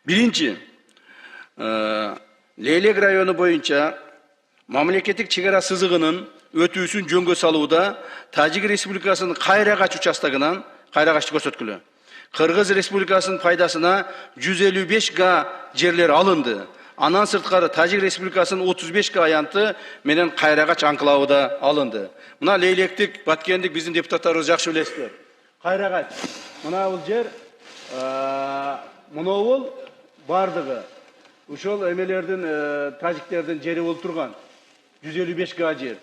Birinci, Leylek rayonu boyunca mamleketlik çegara sızığının ötüsün жөнгө салууда Тажик Республикасының Кайрagaч участогынан Кайрagaч көрсөткүлө. Кыргыз Республикасының пайдасына 155 га жерлер алынды. Анан сырткары Тажик Республикасының 35 га аянты менен Кайрagaч анклавы да алынды. Мына Лейлектик, Баткендик биздин депутаттарыбыз жакшы билесиздер. Кайрagaч. Мына бул жер мынау бардыгы. Ушол эмелердин тажиктердин жери болуп турган 155 га жер.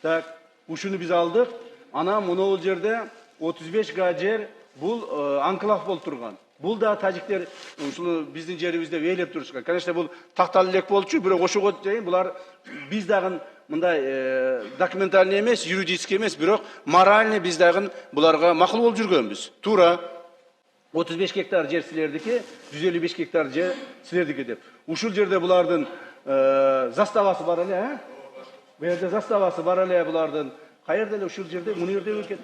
Так, ушуну биз алдык. Ана мынау жерде 35 га жер бул анклав болуп турган. Бул да тажиктер ушуну биздин жерибизде ээлеп турушкан. Конечно, бул тактал элек болчу, бирок ошого чейин булар биз дагы мындай документальный эмес, юридический эмес, бирок моральный биз дагы буларга макул болуп жүргөнбүз. Туура 35 гектар жер силердики, 155 гектар жер силердики деп. Ушул жерде булардын заставасы бар эле, Бу жерде заставасы бар эле булардын. Каерде эле ушул жерде, муну жерде өкет.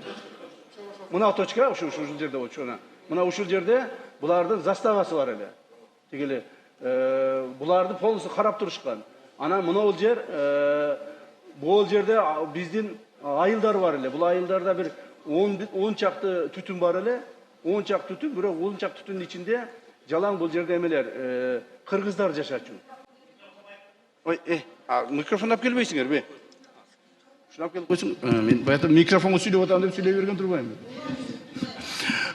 Мына точка ушул жерде болчу. Мына ушул жерде булардын заставасы бар эле. Тигиле буларды полностью карап турушкан. Анан мына бул жерде биздин айылдар бар эле. Бул айылдарда бир 10 чакты түтүн бар эле. 10 чакты түтүн, бирок 10 чакты түтүндүн ичинде жалаң бул жерде эмелер, кыргыздар жашачу. Ой, микрофон алып келбейсиңер бе? Шуну алып келип койсуң. Мен баягы микрофонго сүйлөп атам деп сүйлөй берген турбайм.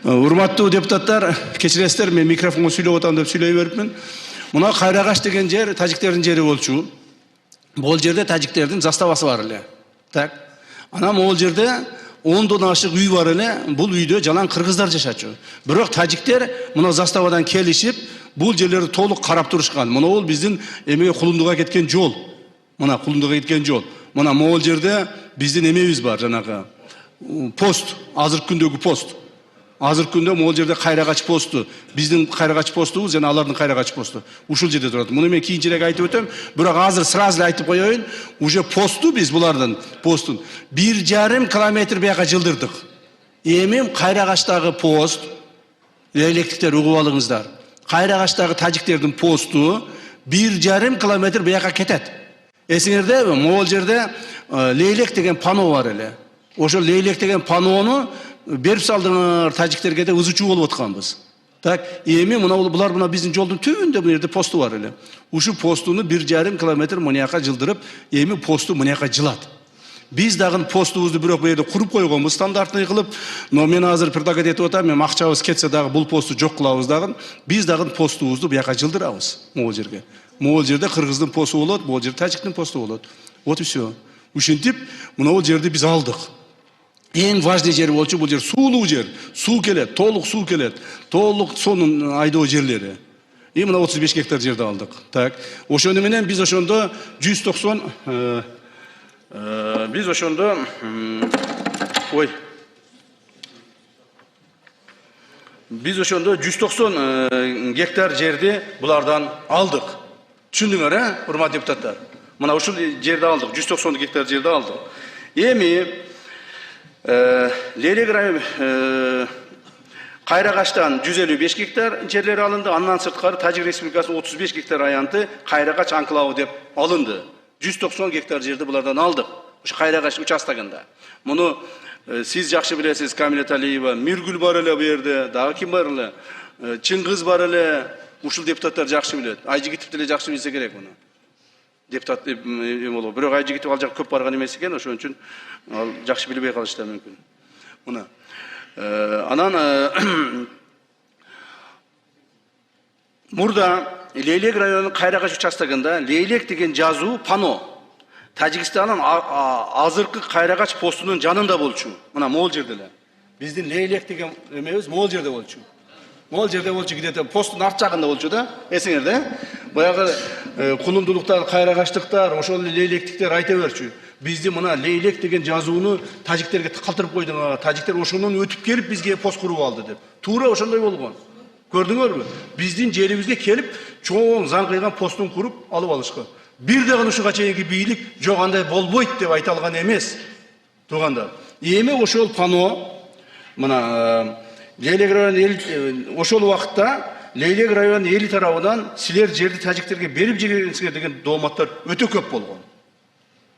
Урматтуу депутаттар, кечиресиздер, мен микрофонго сүйлөп атам деп сүйлөй берипмин. Мына Кайрagaч деген жер тажиктердин жери болчу. Бул жерде тажиктердин заставасы бар эле. Так. Анан могул жерде 10-дан ашык үй бар эле. Бул үйдө жалаң кыргыздар жашачу. Бирок тажиктер мына заставадан келишип, бул жерлерди толук карап турушкан. Мына бул биздин эмеге кулундуга кеткен жол. Мына кулундуга кеткен жол. Мына могул жерде биздин эмебиз бар, жанагы пост, азыркы күндөгү пост. Азыркы күндө могул жерде Кайрagaч посту, биздин Кайрagaч постубуз жана алардын Кайрagaч посту. Ушул жерде турат. Муну мен кийинчерээк айтып өтөм, бирок азыр сразу эле айтып коеюн, уже посту биз булардын постун 1,5 километр бияка жылдырдык. Эми Кайрагачтагы пост, Лейлектиктер угуп алыңыздар. Кайрагачтагы тажиктердин посту 1,5 километр бияка кетет. Эсиңердеби, могул жерде Лейлек деген пано бар эле. Ошол Лейлек деген панону берип салдыңар тажиктерге деп ызычуу болуп атканбыз. Так, эми булар мына биздин жолдун түбүндө бу жерде посту бар эле. Ушу постуну 1,5 километр мынаяка жылдырып, эми посту мынаяка жылат. Биз дагы постубузду бирок бу жерде куруп койгонбуз стандартный кылып, но мен азыр предлагать этип атам, мен акчабыз кетсе дагы бул посту жок кылабыз дагы. Биз дагы постубузду буяка жылдырабыз могул жерге. Могул жерде кыргыздын посту болот, могул жерде тажиктин посту болот. Вот и все. Ушинтип, мына жерди биз алдык. Эң важный жер болчу бул жер суулуу жер. Суу келет, толук суу келет. Толук сонун айдоо жерлери. И мына 35 гектар жерди алдык. Так. Ошону менен биз ошондо 190 биз ошондо биз ошондо 190 гектар жерди булардан алдык. Түшүндүңөр, урматтуу депутаттар? Мына ушул жерди алдык, 190 гектар жерди алдык. Эми Лейлек району Кайрагачтан 155 гектар жерлер алынды. Андан сырткары Тажик Республикасынын 35 гектар аянты Кайрагач анклавы деп алынды. 190 гектар жерди булардан алдык. Ушу Кайрагач участогунда. Муну сиз жакшы билесиз, Камилет Алиева, Миргүл бар эле бу жерде, дагы ким бар эле? Чыңгыз бар эле. Ушул депутаттар жакшы билет. Айжигитов деле жакшы билсе керек муну. Депутат болуп. Бирок Айжигитов ал жакка көп барган эмес экен, ошон үчүн ал жакшы билбей калышы да мүмкүн. Муна. Анан мурда Лейлек районунун Кайрагач участогунда Лейлек деген жазуу пано Тажикстандын азыркы Кайрагач постунун жанында болчу. Мына могул жерде эле. Биздин Лейлек деген эмебиз могул жерде болчу. Могул жерде болчу, где-то посттун арт жагында болчу да. Эсиңерде? Баягы кулундулуктар, Кайрагачтыктар, ошол Лейлектиктер айта берчү. Бизди мына Лейлек деген жазууну тажиктерге калтырып койдуңар. Тажиктер ошонун өтүп келип бизге пост куруп алды деп. Туура ошондой болгон. Көрдүңөрбү? Биздин жерибизге келип, чоң заңкыйган постун куруп алып алышкан. Бир дагы ушуга чейинки бийлик жок андай болбойт деп айта алган эмес. Туугандар. Эми ошол пано мына Лейлек району ошол убакытта Leylek районунун эли тарабынан силер жерди тажиктерге берип жибериңиздер деген дооматтар өтө көп болгон.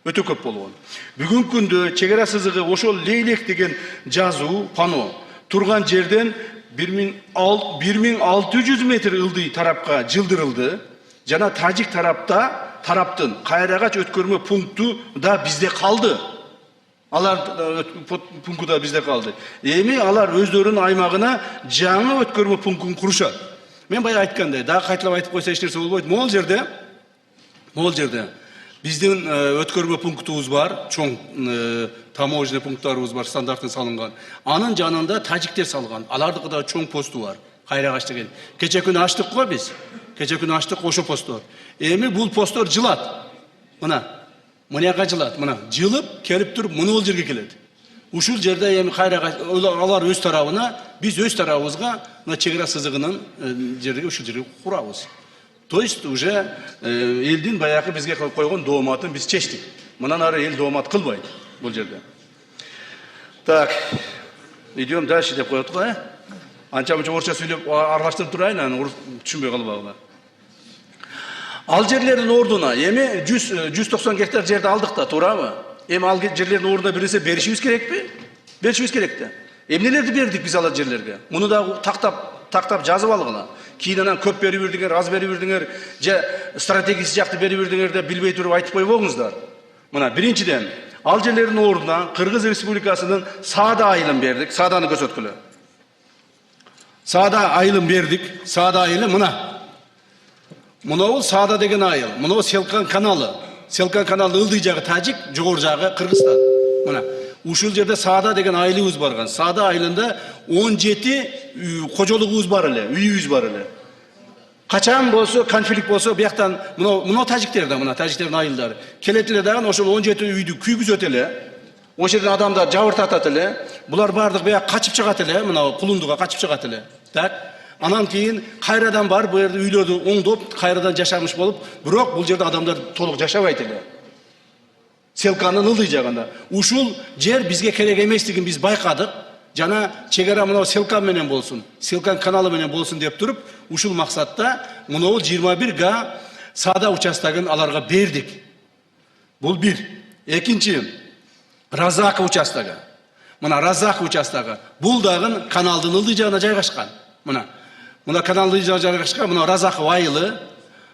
Өтө көп болгон. Бүгүнкү күндө чек ара сызыгы ошол Leylek деген жазуу пано турган жерден 1600 метр ылдый тарапка жылдырылды. Жана тажик тараптын Кайрагач өткөрмө пункту да бизде калды. Алар пункту да бизде калды. Эми алар өздөрүнүн аймагына жаңы өткөрмө пунктун курушат. Мен бая айткандай, дагы кайталап айтып койсо эч нерсе болбойт. Могул жерде биздин өткөрмө пунктубуз бар, чоң таможня пункттарыбыз бар, стандарттын салынган. Анын жанында тажиктер салган. Алардыкы да чоң посту бар. Кайрагач деген. Кече күнү ачтык го биз. Кече күнү ачтык ошо посттор. Эми бул посттор жылат. Мынаяка жылат. Жылып келип туруп мына жерге келет. Ушул жерде эми Кайрагач алар өз тарабына, биз өз тарабыбызга мына чек ара сызыгынын жерге ушул жерге курабыз. То есть уже элдин баягы бизге койгон дооматын биз чечтик. Мындан ары эл доомат кылбайт бул жерде. Так, идем дальше деп коет го, Анча-мынча орусча сүйлөп аралаштырып турайын, аны түшүнбөй калбагыла. Ал жерлердин ордуна эми 190 гектар жерди алдык да, туурабы? Эми ал жерлердин ордуна бир нерсе беришибиз керекпи? Беришибиз керек да. Эмнелерди бердик биз ал жерлерге? Муну да тактап жазып алгыла. Кийин анан көп берип бирдиңер, аз берип бирдиңер, же стратегиясы жакты берип бирдиңер деп билбей туруп айтып койбоңуздар. Мына биринчиден, ал жерлердин ордуна Кыргыз Республикасынын Саада айылын бердик. Сааданы көрсөткүлө. Саада айылын бердик. Саада айылы мына. Мынау Саада деген айыл. Мынау Селкан каналы. Селкан каналы ылдый жагы тажик, жогору жагы Кыргызстан. Мына. Ушул жерде Саада деген айылыбыз барган. Саада айылында 17 кожолугубуз бар эле, үйүбүз бар эле. Качан болсо, конфликт болсо, бияктан мына тажиктер да, мына тажиктердин айылдары. Келет эле дагы ошол 17 үйдү күйгүзөт эле. Ошол жерден адамдар жабыртатат эле. Булар бардык бияк качып чыгат эле, мына кулундуга качып чыгат эле. Так. Анан кийин кайрадан барып, бу жерде үйлөрдү оңдоп, кайрадан жашамыш болуп, бирок бул жерде адамдар толук жашабайт эле. Селканын ылдый жагында. Ушул жер бизге керек эместигин биз байкадык. Жана чек ара мына Селкан менен болсун, Селкан каналы менен болсун деп туруп, ушул максатта мына 21 га Саада участогун аларга бердик. Бул бир. Экинчи, Разак участогу. Мына Разак участогу. Бул дагы каналдын ылдый жагына жайгашкан. Мына каналдын ылдый жагына жайгашкан, мына Разак айылы,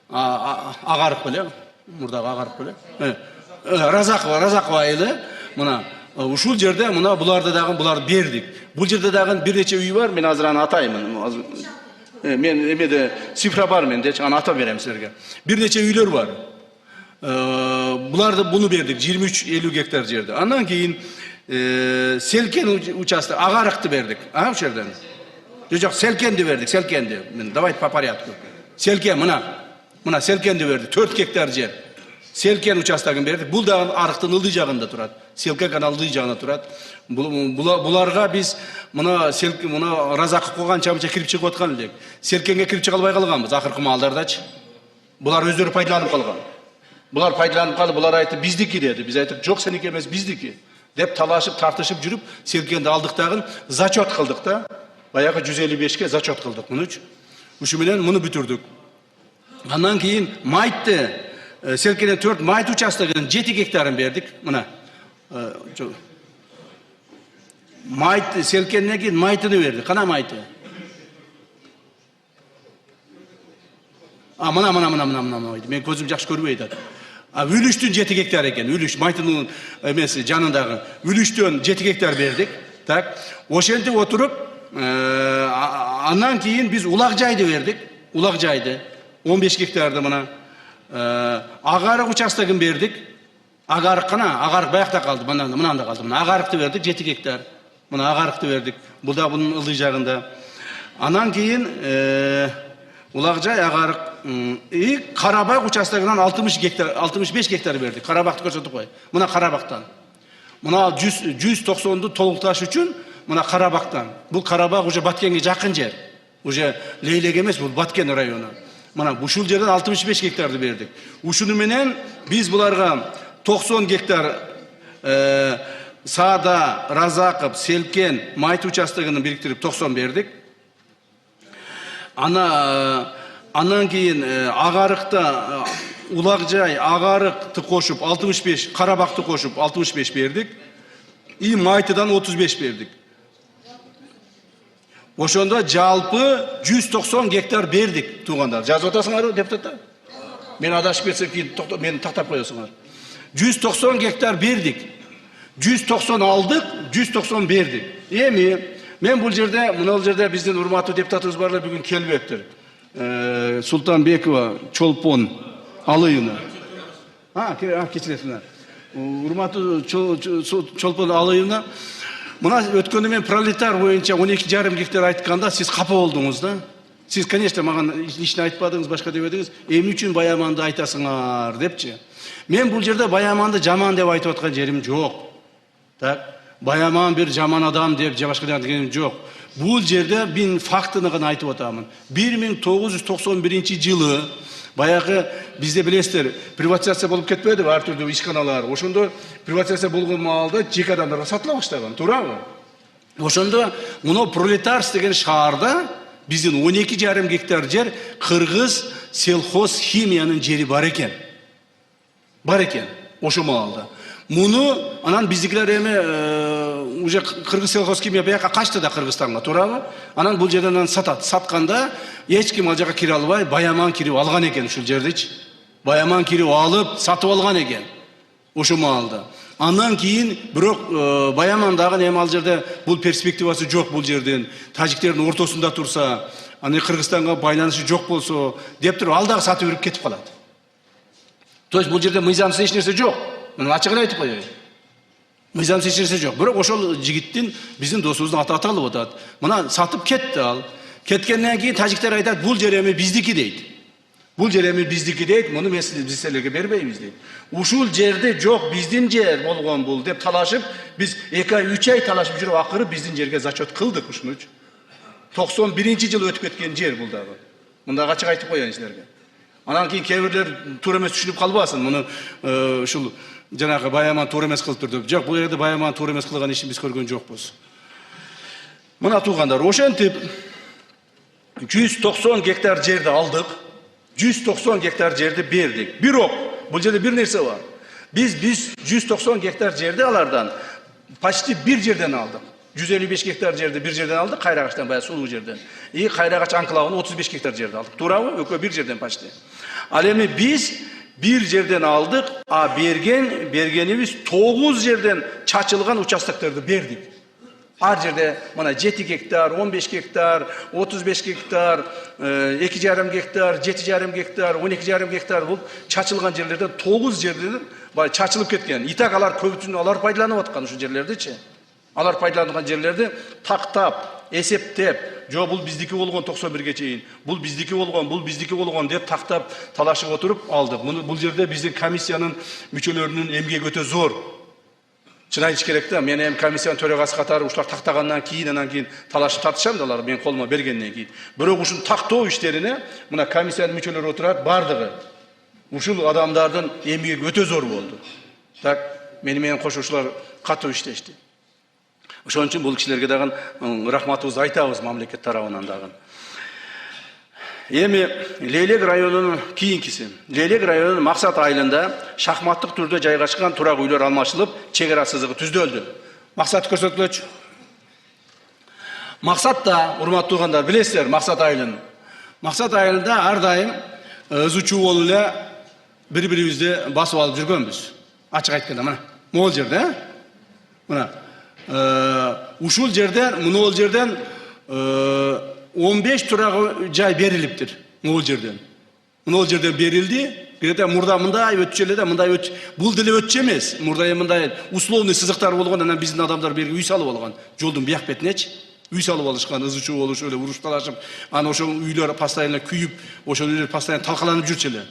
агарык беле, мурдагы агарык беле. Разак айылы, мына ушул жерде мына буларды дагы булар бердик. Бул жерде дагы бир нече үй бар, мен азыр аны атаймын. Мен эмеде цифра бар менде, аны атап берем силерге. Бир нече үйлөр бар. Буларды буну бердик 23-50 гектар жерде. Андан кийин Селкен участок агарыкты бердик. Ошол жерден. Жок, Селкенди бердик, Селкенди. Давайте по порядку. Селкен мына Селкенди бердик, 4 гектар жер. Селкен участогун бердик. Бул дагы арыктын ылдый жагында турат. Селкен каналдын ылдый жагында турат. Буларга биз мына Разакка койганча кирип чыгып аткан элек. Селкенге кирип чыга албай калганбыз акыркы маалдардачы. Булар өздөрү пайдаланып калган. Булар пайдаланып калып, булар айтты биздики деди. Биз айттык, жок сеники эмес, биздики. Деп талашып, тартышып жүрүп, Селкенди алдык дагы зачет кылдык да. Баягы 155ке зачет кылдык мунучу. Ушу менен муну бүтүрдүк. Андан кийин Майтты Селкенен 4 Майт участогунун 7 гектарын бердик. Мына. Майт Селкеннен кийин Майтыны бердик. Кана Майты? Мына. Мен көзүм жакшы көрбөй атат. Үлүштүн 7 гектар экен. Үлүш Майтынын эмеси жанындагы Үлүштөн 7 гектар бердик. Так. Ошентип отуруп, андан кийин биз Улак жайды бердик. Улак жайды 15 гектарды мына агарык участогун бердик. Агарык баякта калды, мынанда калды. Мына агарыкты бердик 7 гектар. Мына агарыкты бердик. Бул да бунун ылдый жагында. Андан кийин Улакжай агарык Карабак участогунан 65 гектар бердик. Карабакты көрсөтүп кой. Мына Карабактан. Мына 190ду толукташ үчүн мына Карабактан. Бул Карабак уже Баткенге жакын жер. Уже Leylek эмес, бул Баткен району. Мына ушул жерден 65 гектарды бердик. Ушуну менен биз буларга 90 гектар Саада, Разаков, Селкен, Майт участогун бириктирип 90 бердик. Андан кейін Ағарықта Улакжай, Ағарықты қошып 65, Қарабақты қошып 65 бердік. И Майтыдан 35 бердік. Ошонда жалпы 190 гектар бердік туғандар. Жазып отасыңар депутаттар? Мен адашып кетсем кейін мені тақтап қоясыңар. 190 гектар бердік. 190 алдық, 190 бердік. Мен бұл жерде, мынау жерде біздің урматтуу депутатыбыз барлар бүгін келбептір. Султанбекова, Чолпон, Алыйына. Кечиресиңер. Урматтуу Чолпон Алыйына. Мына өткөндө мен пролетар боюнча 12,5 гектар айтканда сиз капа болдуңуз да. Сиз, конечно, маған лично айтпадыңыз, башка деп едіңіз. Эмне үчүн Баяманды айтасыңар депчи. Мен бұл жерде Баяманды жаман деп айтып аткан жерим жоқ. Так, Баяман bir жаман адам деп же башка дегеним жоқ. Бұл жерде мен фактыны гана айтып атамын. 1991 жылы баягы бизде билесиздер, приватизация болуп кетпедиби ар түрдүү ишканалар. Ошондо приватизация болгон маалда жеке адамдарга сатыла баштаган, туурабы? Ошондо муну Пролетарс деген шаарда биздин 12,5 гектар жер кыргыз селхоз химиянын жери бар экен. Бар экен ошо маалда. Муну анан биздикилер эми уже кыргыз селхоз химия бияка качты да Кыргызстанга, туурабы? Анан бул жерден сатат. Сатканда эч ким ал жака кире албай, Баяман кирип алган экен ушул жердичи. Баяман кирип алып, сатып алган экен ошо маалда. Андан кийин бирок Баямандагы эми ал жерде бул перспективасы жок бул жерден. Тажиктердин ортосунда турса, аны Кыргызстанга байланышы жок болсо деп туруп ал дагы сатып берип кетип калат. То есть бул жерде мыйзамсыз эч нерсе жок. Мен ачык айтып коеюн. Мыйзамсыз эч нерсе жок. Бирок ошол жигиттин биздин досубуздун аты аталып атат. Мына сатып кетти ал. Кеткенден кийин тажиктер айтат, бул жер эми биздики дейт. Бул жер эми биздики дейт, муну биз силерге бербейбиз дейт. Ушул жерде жок, биздин жер болгон бул деп талашып, биз 2-3 ай талашып жүрүп акыры биздин жерге зачет кылдык ушунучу. 91-жылы өтүп кеткен жер бул дагы. Мында ачык айтып коеюн силерге. Анан кийин кээ бирлер туура эмес түшүнүп калбасын. Муну ушул жанагы Баяман туура эмес кылып турду. Жок, бул жерде Баяман туура эмес кылган ишин биз көргөн жокпуз. Мына туугандар, ошентип 190 гектар жерди алдык. 190 гектар жерди бердик. Бирок бул жерде бир нерсе бар. Биз 190 гектар жерди алардан почти бир жерден алдык. 155 гектар жерди бир жерден алдык, Кайрагачтан, баягы сулуу жерден. И Кайрагач анклавын 35 гектар жерди алдык. Туурабы? Экөө бир жерден почти. Ал эми биз бир жерден алдык, бергенибиз 9 жерден чачылган участокторду бердик. Ар жерде мына 7 гектар, 15 гектар, 35 гектар, 2,5 гектар, 7,5 гектар, 12,5 гектар бул чачылган жерлерден 9 жерден чачылып кеткен. Итак, алар көбүтүн алар пайдаланып аткан ушул жерлердичи. Алар пайдаланган жерлерди тактап, эсептеп, жо бул биздики болгон 91ге чейин, бул биздики болгон деп тактап талашып отуруп алдык. Бул жерде биздин комиссиянын мүчөлөрүнүн эмгеги өтө зор. Чын айтыш керек да, мен эми комиссиянын төрагасы катары ушулар тактагандан кийин анан кийин талашып тартышам да алар мен колума бергенден кийин. Бирок ушул тактоо иштерине мына комиссиянын мүчөлөрү отурат, бардыгы ушул адамдардын эмгеги өтө зор болду. Так, менен кошуучулар катуу иштешти. Ошон үчүн бул кишилерге дагы рахматыбызды айтабыз мамлекет тарабынан дагы. Эми Лейлек районунун кийинкиси. Лейлек районунун Максат айылында шахматтык түрдө жайгашкан турак үйлөр алмашылып, чек ара сызыгы түздөлдү. Максат көрсөтүлөчү. Максатта, урматтуу туугандар, билесиздер Максат айылын. Максат айылында ар дайым ызычуу болуп эле бири-бирибизди басып алып жүргөнбүз. Ачык айтканда мына могул жерде, мына ушул жерден, мына жерден 15 турак жай берилиптир. Могул жерден. Мына жерден берилди. Бирде мурда мындай өтчү эле да, мындай өт. Бул деле өтчү эмес. Мурда мындай условный сызыктар болгон, анан биздин адамдар берги үй салып алган. Жолдун бияк бетинечи үй салып алышкан, ызычуу болуш эле урушталашып, анан ошо үйлөр постоянно күйүп, ошол үйлөр постоянно талкаланып жүрчү эле.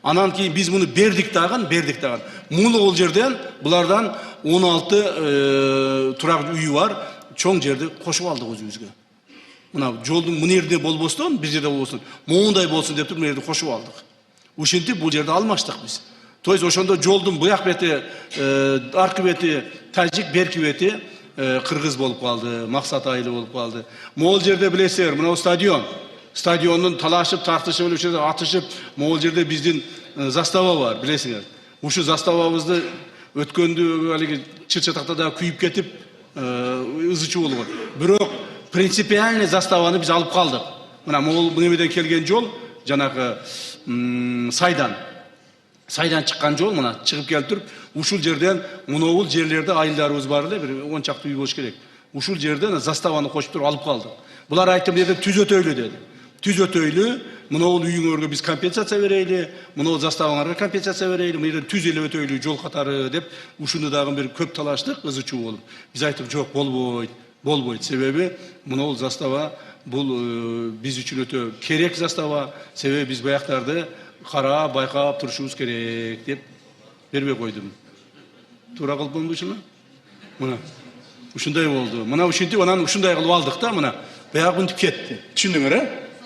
Анан кийин биз муну бердик дагы. Муну ол жерден булардан 16 турак үй бар, чоң жерди кошуп алдык өзүбүзгө. Мына жолдун мына жерде болбостон, бир жерде болбостон, моундай болсун деп туруп мына жерди кошуп алдык. Ушинтип бул жерди алмаштык биз. То есть ошондо жолдун буяк бети, аркы бети тажик, берки бети кыргыз болуп калды, Максат айылы болуп калды. Могул жерде билесиздер, мына стадион. Stadionun talaşıp tartışıp öyle şeyler atışıp mogul жерде биздин застава бар, билесиңер. Ушу заставабызды өткөндө алиги чыр-чатактада күйүп кетип, ызычуу болгон. Бирок принципиальный заставаны биз алып калдык. Мына могул немеден келген жол, жанагы сайдан чыккан жол, мына чыгып келип туруп, ушул жерден мунобул жерлерде айылдарыбыз бар эле, бир 10 чакты үй болуш керек. Ушул жерден заставаны кошуп туруп алып калдык. Булар айтты деди, түз өтөйлү деди. Түз өтөйлү, мынау үйүңөргө биз компенсация берейли, мынау заставаңарга компенсация берейли, мына түз эле өтөйлү жол катары деп, ушуну дагы бир көп талаштык, ызычуу болуп. Биз айттык, жок, болбойт. Себеби мынау застава бул биз үчүн өтө керек застава, себеби биз баяктарды карап, байкап турушубуз керек деп бербей койдум. Туура кылдымбы ушуну? Мына ушундай болду. Мына ушинтип анан ушундай кылып алдык да, мына. Баягы күнтүп кетти. Түшүндүңөр,